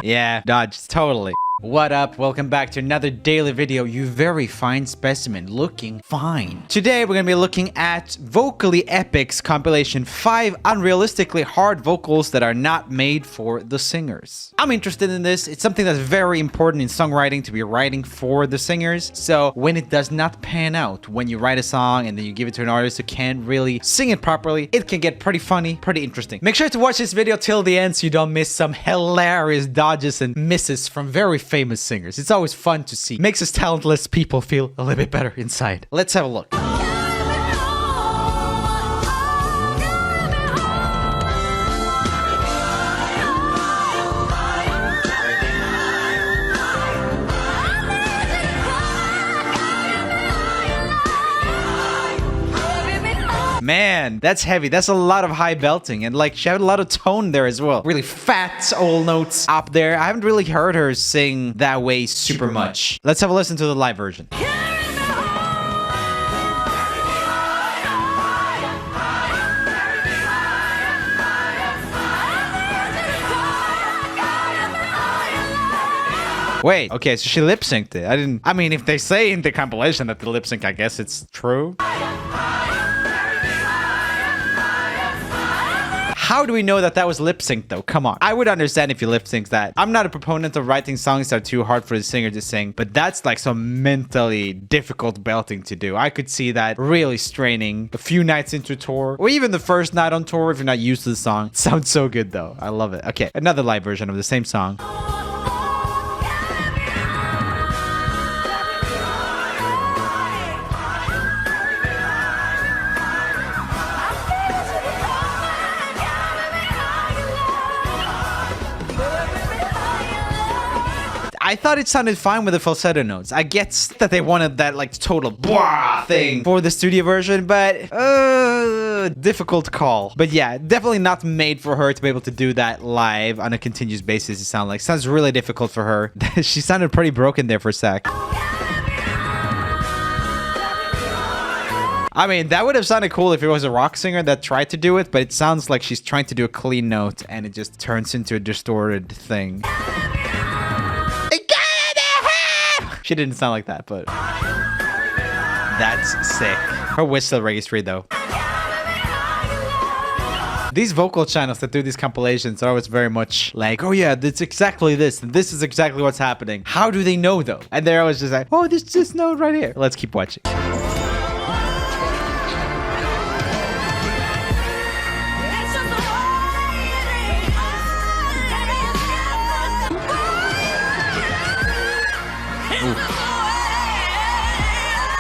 Yeah, dodge, totally. What up? Welcome back to another daily video. You very fine specimen, looking fine. Today we're gonna be looking at Vocally Epic's compilation 5 unrealistically hard vocals that are not made for the singers. I'm interested in this. It's something that's very important in songwriting, to be writing for the singers. So when it does not pan out, when you write a song and then you give it to an artist who can't really sing it properly, it can get pretty funny, pretty interesting. Make sure to watch this video till the end so you don't miss some hilarious dodges and misses from very famous singers. It's always fun to see. Makes us talentless people feel a little bit better inside. Let's have a look. Man, that's heavy. That's a lot of high belting, and like she had a lot of tone there as well. Really fat old notes up there. I haven't really heard her sing that way super much. Let's have a listen to the live version. Wait, okay, so she lip synced it. I mean, if they say in the compilation that the lip sync, I guess it's true. How do we know that that was lip sync though? Come on. I would understand if you lip sync that. I'm not a proponent of writing songs that are too hard for the singer to sing, but that's like some mentally difficult belting to do. I could see that really straining a few nights into tour, or even the first night on tour if you're not used to the song. It sounds so good though. I love it. Okay, another live version of the same song. I thought it sounded fine with the falsetto notes. I get that they wanted that like total blah thing for the studio version, but difficult call. But yeah, definitely not made for her to be able to do that live on a continuous basis. It sounds really difficult for her. She sounded pretty broken there for a sec. I mean, that would have sounded cool if it was a rock singer that tried to do it, but it sounds like she's trying to do a clean note and it just turns into a distorted thing. She didn't sound like that, but that's sick. Her whistle registry, though. These vocal channels that do these compilations are always very much like, oh yeah, it's exactly this, and this is exactly what's happening. How do they know, though? And they're always just like, oh, there's this note right here. Let's keep watching.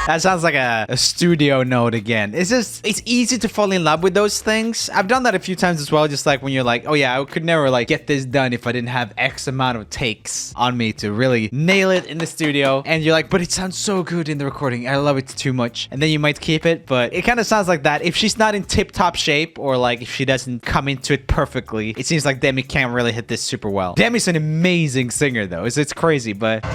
That sounds like a studio note again. It's easy to fall in love with those things. I've done that a few times as well, just like when you're like, oh yeah, I could never like get this done if I didn't have X amount of takes on me to really nail it in the studio. And you're like, but it sounds so good in the recording. I love it too much. And then you might keep it, but it kind of sounds like that. If she's not in tip-top shape or like if she doesn't come into it perfectly, it seems like Demi can't really hit this super well. Demi's an amazing singer though. It's crazy, but...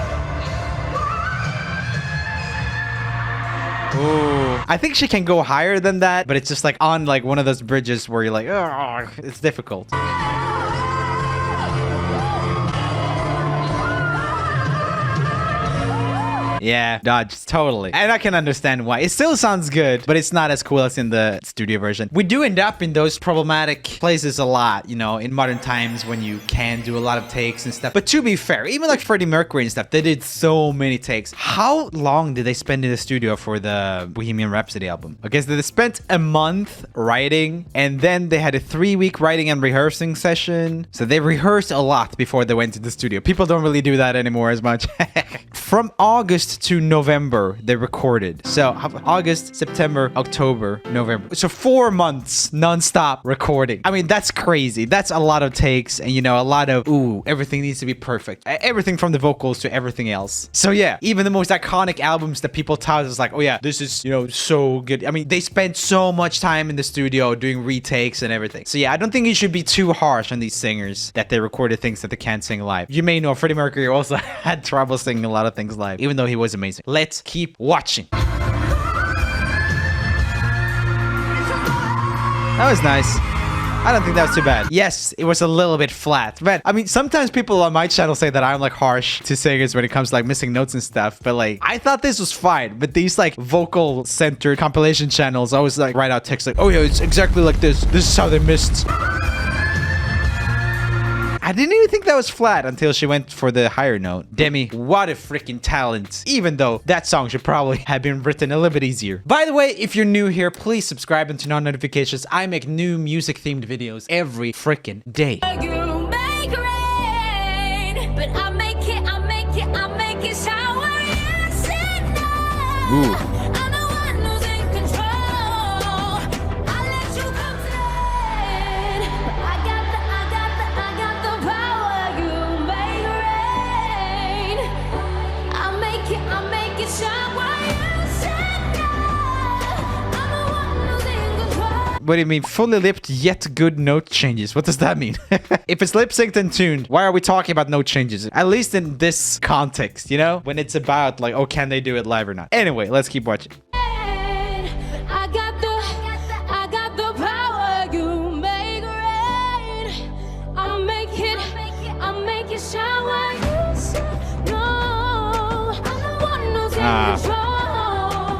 Ooh. I think she can go higher than that, but it's just like on like one of those bridges where you're like, oh, it's difficult. Yeah, dodge, totally. And I can understand why. It still sounds good, but it's not as cool as in the studio version. We do end up in those problematic places a lot, you know, in modern times when you can do a lot of takes and stuff. But to be fair, even like Freddie Mercury and stuff, they did so many takes. How long did they spend in the studio for the Bohemian Rhapsody album? Okay, so they spent a month writing, and then they had a 3-week writing and rehearsing session. So they rehearsed a lot before they went to the studio. People don't really do that anymore as much. From August to November, they recorded. So August, September, October, November. So 4 months non-stop recording. I mean, that's crazy. That's a lot of takes and, you know, a lot of, ooh, everything needs to be perfect. Everything from the vocals to everything else. So yeah, even the most iconic albums that people tout is like, oh yeah, this is, you know, so good. I mean, they spent so much time in the studio doing retakes and everything. So yeah, I don't think you should be too harsh on these singers that they recorded things that they can't sing live. You may know Freddie Mercury also had trouble singing a lot of things live, even though he was amazing. Let's keep watching. That was nice. I don't think that was too bad. Yes, it was a little bit flat. But I mean, sometimes people on my channel say that I'm like harsh to singers when it comes to like missing notes and stuff. But like, I thought this was fine. But these like vocal centered compilation channels always like write out text like, oh yeah, it's exactly like this. This is how they missed. I didn't even think that was flat until she went for the higher note. Demi, what a freaking talent. Even though that song should probably have been written a little bit easier. By the way, if you're new here, please subscribe and turn on notifications. I make new music themed videos every freaking day. You make rain, but I make it shower. Yes and no. Ooh. I'm the one who's in control. I let you come to it. I got the power. You make rain. I make it shower. Yes and no. I'm the one who's in control. What do you mean? Fully lipped yet good note changes. What does that mean? If it's lip synced and tuned, why are we talking about note changes? At least in this context, you know? When it's about like, oh, can they do it live or not? Anyway, let's keep watching. I got the power. You make rain. I make it shower. You said no. I'm the one who's in control.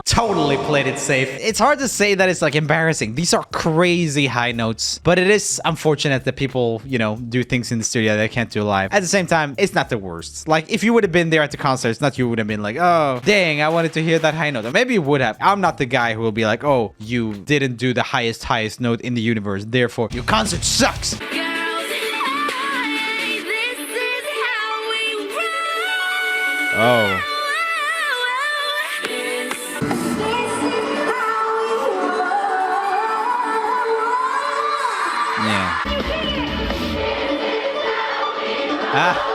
Totally played it safe. It's hard to say that it's like embarrassing. These are crazy high notes, but it is unfortunate that people, you know, do things in the studio that they can't do live. At the same time, it's not the worst. Like if you would have been there at the concert, it's not you would have been like, oh, dang, I wanted to hear that high note. Or maybe you would have. I'm not the guy who will be like, oh, you didn't do the highest note in the universe. Therefore, your concert sucks. Girls in high, this is how we roll. Oh. Yeah. Ah.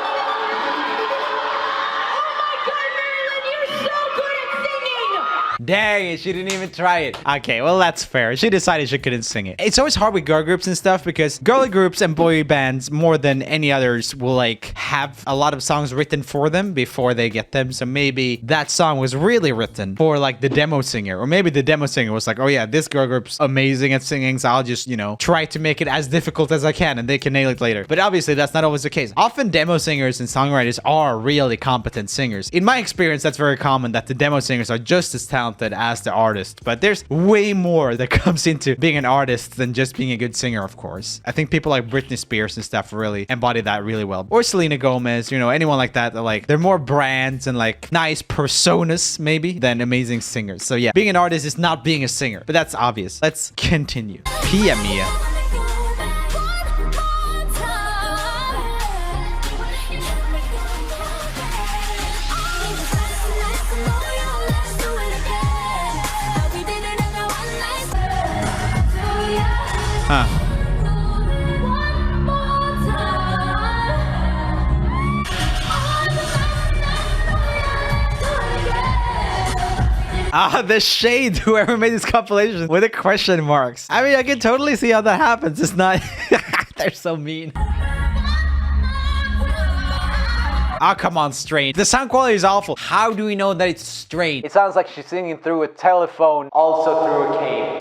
Dang it, she didn't even try it. Okay, well, that's fair. She decided she couldn't sing it. It's always hard with girl groups and stuff because girly groups and boy bands, more than any others, will like have a lot of songs written for them before they get them. So maybe that song was really written for like the demo singer, or maybe the demo singer was like, oh yeah, this girl group's amazing at singing, so I'll just, you know, try to make it as difficult as I can and they can nail it later. But obviously that's not always the case. Often demo singers and songwriters are really competent singers. In my experience, that's very common that the demo singers are just as talented as the artist, but there's way more that comes into being an artist than just being a good singer, of course. I think people like Britney Spears and stuff really embody that really well, or Selena Gomez, you know, anyone like that, like they're more brands and like nice personas maybe than amazing singers. So yeah, being an artist is not being a singer, but that's obvious. Let's continue. Pia Mia. Huh. Ah, the shade, whoever made this compilation with the question marks. I mean, I can totally see how that happens. It's not... They're so mean. Ah, come on, strain. The sound quality is awful. How do we know that it's strain? It sounds like she's singing through a telephone, also through a cave.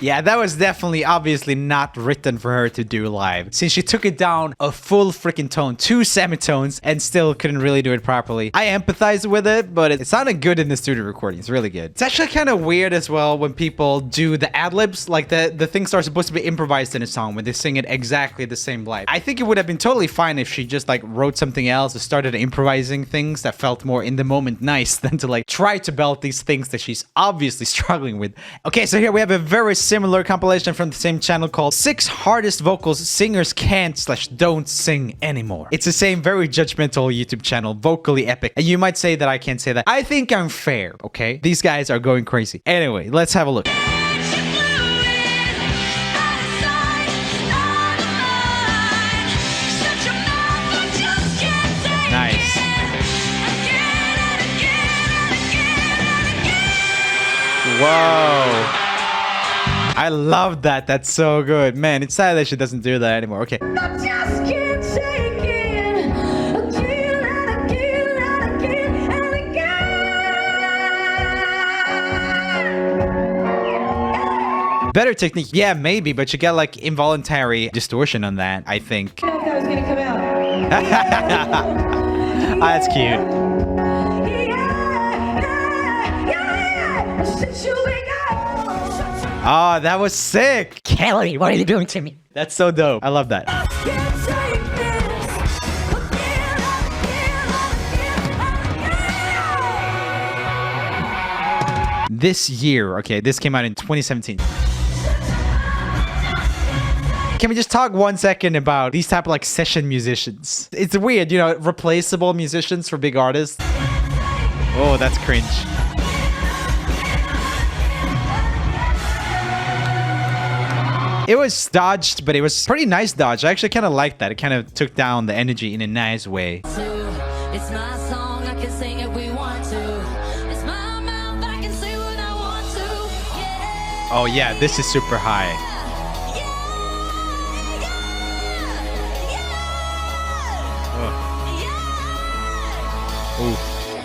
Yeah, that was definitely, obviously not written for her to do live, since she took it down a full freaking tone, 2 semitones, and still couldn't really do it properly. I empathize with it, but it sounded good in the studio recording. It's really good. It's actually kind of weird as well when people do the ad-libs, like the things are supposed to be improvised in a song when they sing it exactly the same live. I think it would have been totally fine if she just like wrote something else or started improvising things that felt more in the moment nice than to like try to belt these things that she's obviously struggling with. Okay, so here we have a very similar compilation from the same channel called 6 Hardest Vocals Singers Can't/Don't Sing Anymore. It's the same very judgmental YouTube channel, Vocally Epic. And you might say that I can't say that. I think I'm fair, okay? These guys are going crazy. Anyway, let's have a look. Nice. Whoa. I love that. That's so good. Man, it's sad that she doesn't do that anymore. Okay. I just can't take it again and again and again and again. Better technique. Yeah, maybe, but you get like involuntary distortion on that, I think. I don't know if that was gonna come out. That's cute. Oh, that was sick. Kelly, what are you doing to me? That's so dope. I love that. This year, okay, this came out in 2017. Can we just talk 1 second about these type of like session musicians? It's weird, you know, replaceable musicians for big artists. Oh, that's cringe. It was dodged, but it was pretty nice dodge. I actually kind of liked that. It kind of took down the energy in a nice way. It's my song, I can sing it we want to. It's my mouth, I can say what I want to. Yeah. Oh yeah, this is super high. Ooh.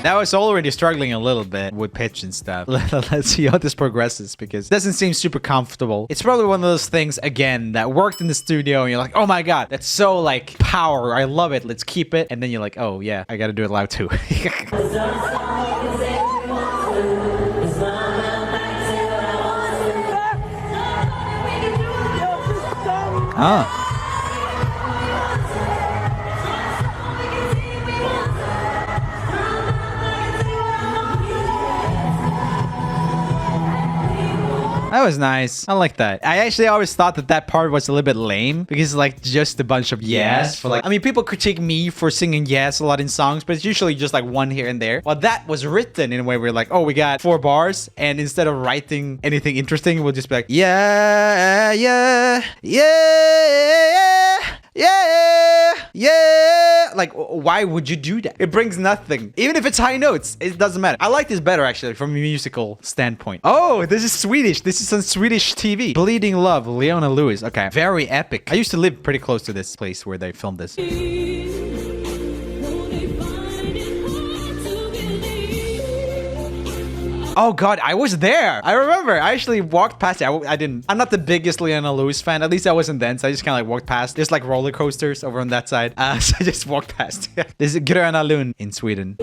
That was already struggling a little bit with pitch and stuff. Let's see how this progresses because it doesn't seem super comfortable. It's probably one of those things, again, that worked in the studio and you're like, oh my god, that's so like power. I love it. Let's keep it. And then you're like, oh yeah, I gotta do it loud too. Ah. That was nice. I like that. I actually always thought that that part was a little bit lame because it's like just a bunch of yes for like, I mean, people critique me for singing yes a lot in songs, but it's usually just like one here and there. Well, that was written in a way where like, oh, we got 4 bars and instead of writing anything interesting, we'll just be like, yeah, yeah, yeah, yeah, yeah. Like, why would you do that? It brings nothing. Even if it's high notes, it doesn't matter. I like this better actually from a musical standpoint. Oh, this is Swedish. This is on Swedish TV. Bleeding Love, Leona Lewis. Okay, very epic. I used to live pretty close to this place where they filmed this. Oh god, I was there. I remember. I actually walked past it. I didn't. I'm not the biggest Leona Lewis fan. At least I wasn't then. So I just kind of like walked past. There's like roller coasters over on that side. So I just walked past. This is Gröna Lund in Sweden.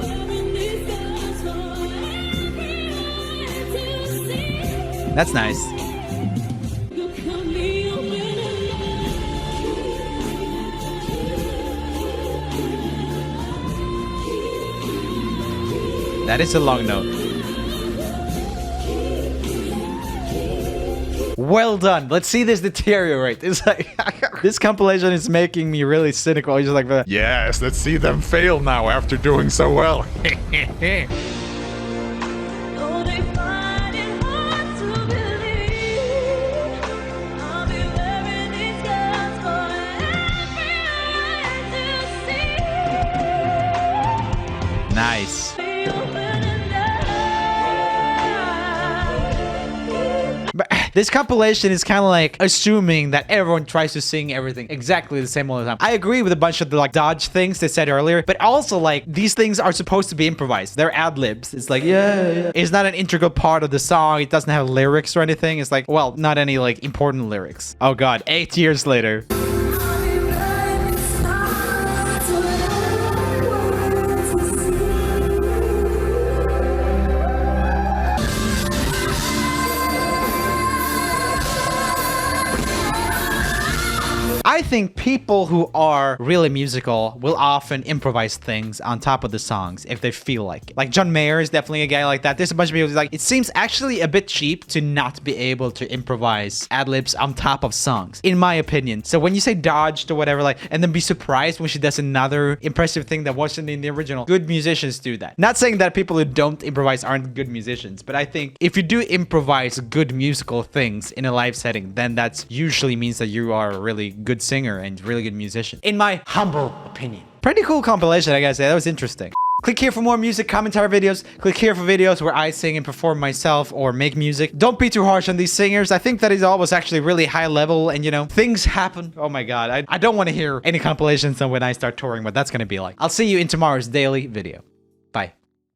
That's nice. That is a long note. Well done. Let's see this deteriorate. It's like this compilation is making me really cynical. It's just like, yes, let's see them fail now after doing so well. nice. But this compilation is kind of like assuming that everyone tries to sing everything exactly the same all the time. I agree with a bunch of the like dodge things they said earlier, but also like these things are supposed to be improvised. They're ad libs. It's like, yeah. It's not an integral part of the song. It doesn't have lyrics or anything. It's like, well, not any like important lyrics. Oh god, 8 years later. I think people who are really musical will often improvise things on top of the songs if they feel like it. Like John Mayer is definitely a guy like that. There's a bunch of people who's like, it seems actually a bit cheap to not be able to improvise ad-libs on top of songs, in my opinion. So when you say dodged or whatever, like, and then be surprised when she does another impressive thing that wasn't in the original, good musicians do that. Not saying that people who don't improvise aren't good musicians, but I think if you do improvise good musical things in a live setting, then that usually means that you are a really good singer and really good musician, in my humble opinion. Pretty cool compilation, I gotta say. That was interesting. Click here for more music commentary videos. Click here for videos where I sing and perform myself or make music. Don't be too harsh on these singers. I think that is always actually really high level and, you know, things happen. Oh my god, I don't want to hear any compilations on when I start touring, what that's gonna be like. I'll see you in tomorrow's daily video.